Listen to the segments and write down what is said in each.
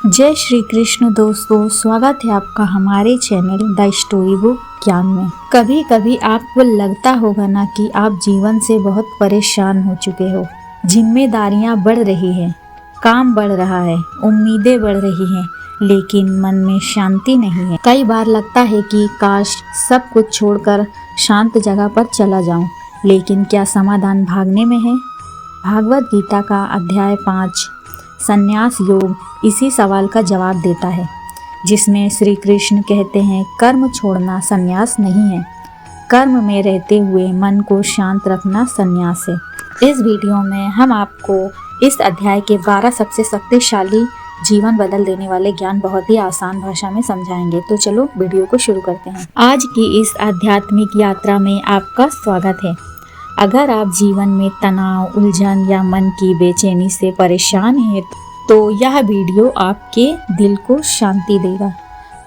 जय श्री कृष्ण दोस्तों, स्वागत है आपका हमारे चैनल द स्टोरी बुक ज्ञान में। कभी कभी आपको लगता होगा ना कि आप जीवन से बहुत परेशान हो चुके हो। जिम्मेदारियां बढ़ रही हैं, काम बढ़ रहा है, उम्मीदें बढ़ रही हैं, लेकिन मन में शांति नहीं है। कई बार लगता है कि काश सब कुछ छोड़कर शांत जगह पर चला जाऊं, लेकिन क्या समाधान भागने में है? भागवत गीता का अध्याय 5 संन्यास योग इसी सवाल का जवाब देता है, जिसमें श्री कृष्ण कहते हैं कर्म छोड़ना संन्यास नहीं है, कर्म में रहते हुए मन को शांत रखना संन्यास है। इस वीडियो में हम आपको इस अध्याय के 12 सबसे शक्तिशाली जीवन बदल देने वाले ज्ञान बहुत ही आसान भाषा में समझाएंगे। तो चलो वीडियो को शुरू करते हैं। आज की इस आध्यात्मिक यात्रा में आपका स्वागत है। अगर आप जीवन में तनाव, उलझन या मन की बेचैनी से परेशान हैं तो यह वीडियो आपके दिल को शांति देगा।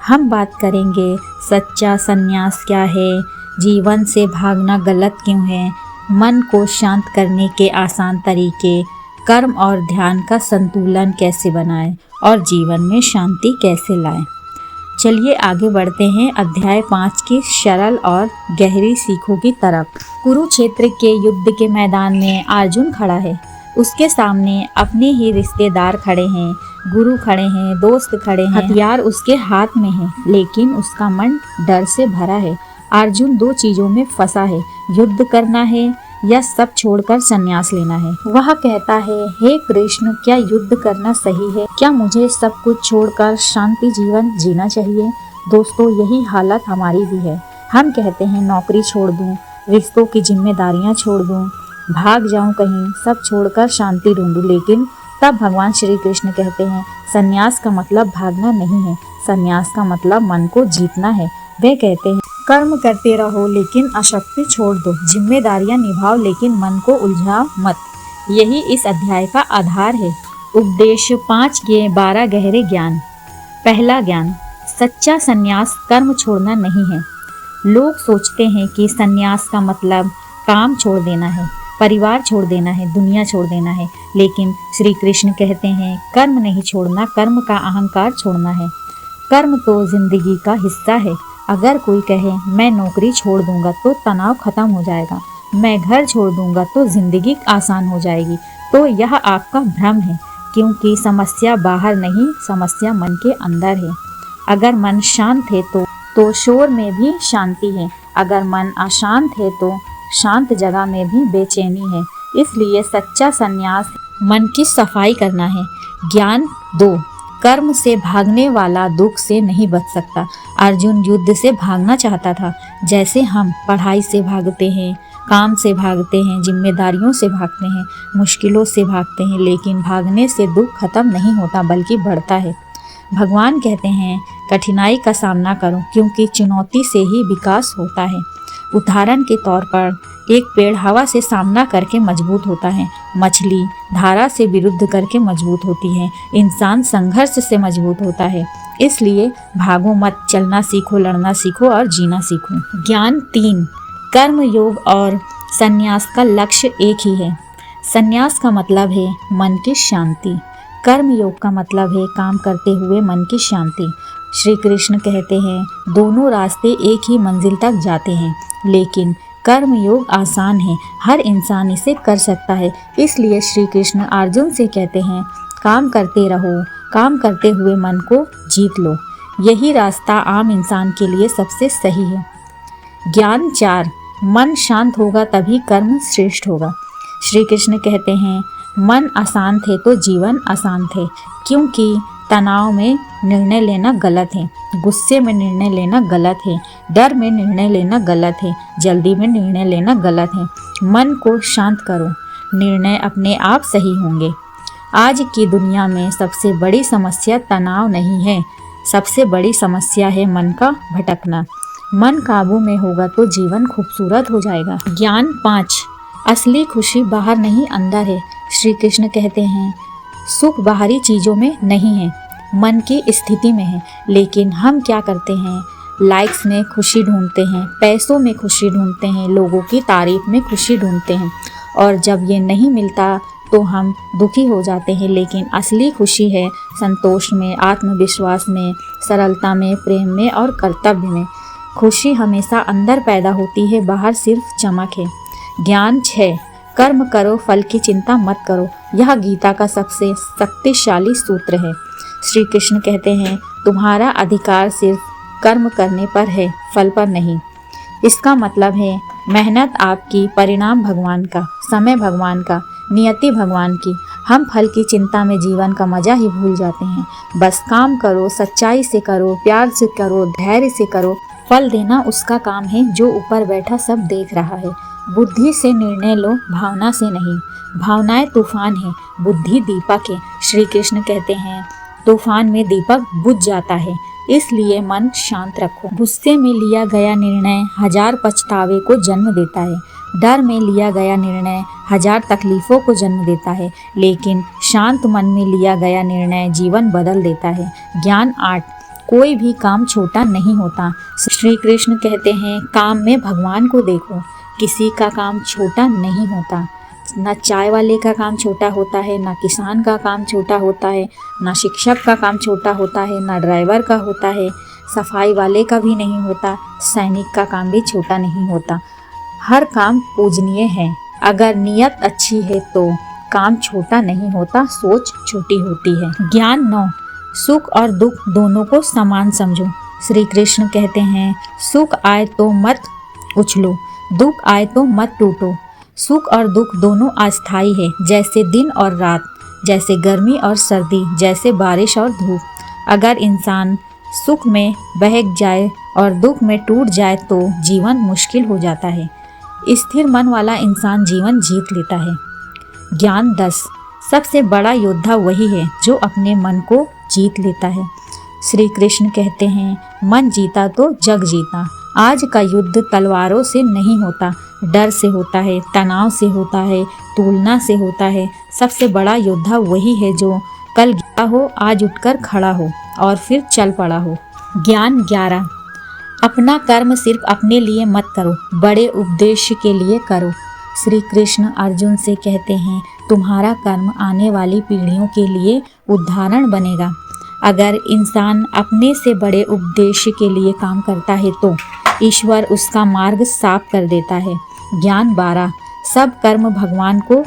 हम बात करेंगे सच्चा संन्यास क्या है, जीवन से भागना गलत क्यों है, मन को शांत करने के आसान तरीके, कर्म और ध्यान का संतुलन कैसे बनाएं और जीवन में शांति कैसे लाएं। चलिए आगे बढ़ते हैं अध्याय 5 की सरल और गहरी सीखों की तरफ। कुरुक्षेत्र के युद्ध के मैदान में अर्जुन खड़ा है। उसके सामने अपने ही रिश्तेदार खड़े हैं, गुरु खड़े हैं, दोस्त खड़े हैं, हथियार उसके हाथ में है, लेकिन उसका मन डर से भरा है। अर्जुन दो चीजों में फंसा है, युद्ध करना है या सब छोड़कर संन्यास लेना है। वह कहता है, हे कृष्ण, क्या युद्ध करना सही है? क्या मुझे सब कुछ छोड़कर शांति जीवन जीना चाहिए? दोस्तों, यही हालत हमारी भी है। हम कहते हैं नौकरी छोड़ दूं, रिश्तों की जिम्मेदारियां छोड़ दूं, भाग जाऊं कहीं, सब छोड़कर शांति ढूंढूं, लेकिन तब भगवान श्री कृष्ण कहते हैं संन्यास का मतलब भागना नहीं है, संन्यास का मतलब मन को जीतना है। वे कहते हैं कर्म करते रहो लेकिन आसक्ति छोड़ दो, जिम्मेदारियां निभाओ लेकिन मन को उलझाओ मत। यही इस अध्याय का आधार है। उपदेश 5 के 12 गहरे ज्ञान। पहला ज्ञान, सच्चा संन्यास कर्म छोड़ना नहीं है। लोग सोचते हैं कि संन्यास का मतलब काम छोड़ देना है, परिवार छोड़ देना है, दुनिया छोड़ देना है, लेकिन श्री कृष्ण कहते हैं कर्म नहीं छोड़ना, कर्म का अहंकार छोड़ना है। कर्म तो जिंदगी का हिस्सा है। अगर कोई कहे मैं नौकरी छोड़ दूंगा तो तनाव खत्म हो जाएगा, मैं घर छोड़ दूंगा तो जिंदगी आसान हो जाएगी, तो यह आपका भ्रम है, क्योंकि समस्या बाहर नहीं, समस्या मन के अंदर है। अगर मन शांत है तो शोर में भी शांति है, अगर मन अशांत है तो शांत जगह में भी बेचैनी है। इसलिए सच्चा संन्यास मन की सफाई करना है। ज्ञान 2, कर्म से भागने वाला दुख से नहीं बच सकता। अर्जुन युद्ध से भागना चाहता था, जैसे हम पढ़ाई से भागते हैं, काम से भागते हैं, जिम्मेदारियों से भागते हैं, मुश्किलों से भागते हैं, लेकिन भागने से दुख खत्म नहीं होता बल्कि बढ़ता है। भगवान कहते हैं कठिनाई का सामना करो, क्योंकि चुनौती से ही विकास होता है। उदाहरण के तौर पर एक पेड़ हवा से सामना करके मजबूत होता है, मछली धारा से विरुद्ध करके मजबूत होती है, इंसान संघर्ष से मजबूत होता है। इसलिए भागो मत, चलना सीखो, लड़ना सीखो और जीना सीखो। ज्ञान 3, कर्म योग और संन्यास का लक्ष्य एक ही है। संन्यास का मतलब है मन की शांति, कर्म योग का मतलब है काम करते हुए मन की शांति। श्री कृष्ण कहते हैं दोनों रास्ते एक ही मंजिल तक जाते हैं, लेकिन कर्म योग आसान है, हर इंसान इसे कर सकता है। इसलिए श्री कृष्ण अर्जुन से कहते हैं काम करते रहो, काम करते हुए मन को जीत लो। यही रास्ता आम इंसान के लिए सबसे सही है। ज्ञान 4, मन शांत होगा तभी कर्म श्रेष्ठ होगा। श्री कृष्ण कहते हैं मन अशांत है तो जीवन अशांत है, क्योंकि तनाव में निर्णय लेना गलत है, गुस्से में निर्णय लेना गलत है, डर में निर्णय लेना गलत है, जल्दी में निर्णय लेना गलत है। मन को शांत करो, निर्णय अपने आप सही होंगे। आज की दुनिया में सबसे बड़ी समस्या तनाव नहीं है, सबसे बड़ी समस्या है मन का भटकना। मन काबू में होगा तो जीवन खूबसूरत हो जाएगा। ज्ञान 5, असली खुशी बाहर नहीं अंदर है। श्री कृष्ण कहते हैं सुख बाहरी चीज़ों में नहीं है, मन की स्थिति में है। लेकिन हम क्या करते हैं, लाइक्स में खुशी ढूंढते हैं, पैसों में खुशी ढूंढते हैं, लोगों की तारीफ में खुशी ढूंढते हैं, और जब ये नहीं मिलता तो हम दुखी हो जाते हैं, लेकिन असली खुशी है संतोष में, आत्मविश्वास में, सरलता में, प्रेम में और कर्तव्य में। खुशी हमेशा अंदर पैदा होती है, बाहर सिर्फ चमक है। ज्ञान 6, कर्म करो फल की चिंता मत करो। यह गीता का सबसे शक्तिशाली सूत्र है। श्री कृष्ण कहते हैं, तुम्हारा अधिकार सिर्फ कर्म करने पर है, फल पर नहीं। इसका मतलब है मेहनत आपकी, परिणाम भगवान का, समय भगवान का, नियति भगवान की। हम फल की चिंता में जीवन का मजा ही भूल जाते हैं। बस काम करो, सच्चाई से करो, प्यार से करो, धैर्य से करो। फल देना उसका काम है जो ऊपर बैठा सब देख रहा है। बुद्धि से निर्णय लो, भावना से नहीं। भावनाएं तूफान है, बुद्धि दीपक है। श्री कृष्ण कहते हैं, तूफान में दीपक बुझ जाता है, इसलिए मन शांत रखो। गुस्से में लिया गया निर्णय 1000 पछतावे को जन्म देता है। डर में लिया गया निर्णय 1000 तकलीफों को जन्म देता है, लेकिन शांत मन में लिया गया निर्णय जीवन बदल देता है। ज्ञान 8, कोई भी काम छोटा नहीं होता। श्री कृष्ण कहते हैं, काम में भगवान को देखो। किसी का काम छोटा नहीं होता। ना चाय वाले का काम छोटा होता है, ना किसान का काम छोटा होता है, ना शिक्षक का काम छोटा होता है, ना ड्राइवर का होता है, सफाई वाले का भी नहीं होता, सैनिक का काम भी छोटा नहीं होता। हर काम पूजनीय है। अगर नियत अच्छी है तो काम छोटा नहीं होता, सोच छोटी होती है। ज्ञान 9, सुख और दुख दोनों को समान समझो। श्री कृष्ण कहते हैं, सुख आए तो मत उछलो, दुख आए तो मत टूटो। सुख और दुख दोनों अस्थायी है, जैसे दिन और रात, जैसे गर्मी और सर्दी, जैसे बारिश और धूप। अगर इंसान सुख में बहक जाए और दुख में टूट जाए तो जीवन मुश्किल हो जाता है। स्थिर मन वाला इंसान जीवन जीत लेता है। ज्ञान 10, सबसे बड़ा योद्धा वही है जो अपने मन को जीत लेता है। श्री कृष्ण कहते हैं, मन जीता तो जग जीता। आज का युद्ध तलवारों से नहीं होता, डर से होता है, तनाव से होता है, तुलना से होता है। सबसे बड़ा योद्धा वही है जो कल गिरा हो, आज उठकर खड़ा हो और फिर चल पड़ा हो। ज्ञान 11, अपना कर्म सिर्फ अपने लिए मत करो, बड़े उद्देश्य के लिए करो। श्री कृष्ण अर्जुन से कहते हैं, तुम्हारा कर्म आने वाली पीढ़ियों के लिए उदाहरण बनेगा। अगर इंसान अपने से बड़े उद्देश्य के लिए काम करता है तो ईश्वर उसका मार्ग साफ कर देता है। ज्ञान 12, सब कर्म भगवान को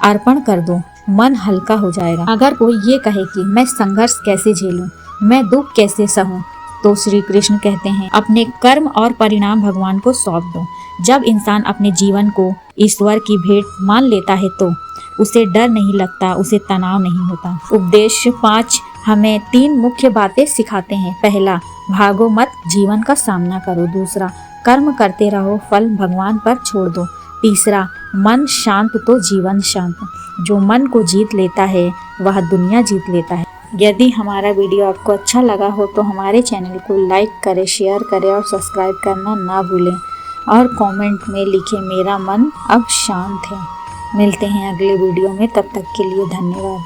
अर्पण कर दो, मन हल्का हो जाएगा। अगर कोई ये कहे कि मैं संघर्ष कैसे झेलूं, मैं दुख कैसे सहूं, तो श्री कृष्ण कहते हैं, अपने कर्म और परिणाम भगवान को सौंप दो। जब इंसान अपने जीवन को ईश्वर की भेंट मान लेता है तो उसे डर नहीं लगता, उसे तनाव नहीं होता। उपदेश 5 हमें 3 मुख्य बातें सिखाते हैं। पहला, भागो मत, जीवन का सामना करो। दूसरा, कर्म करते रहो, फल भगवान पर छोड़ दो। तीसरा, मन शांत तो जीवन शांत। जो मन को जीत लेता है वह दुनिया जीत लेता है। यदि हमारा वीडियो आपको अच्छा लगा हो तो हमारे चैनल को लाइक करें, शेयर करें और सब्सक्राइब करना ना भूलें। और कमेंट में लिखें, मेरा मन अब शांत है। मिलते हैं अगले वीडियो में, तब तक के लिए धन्यवाद।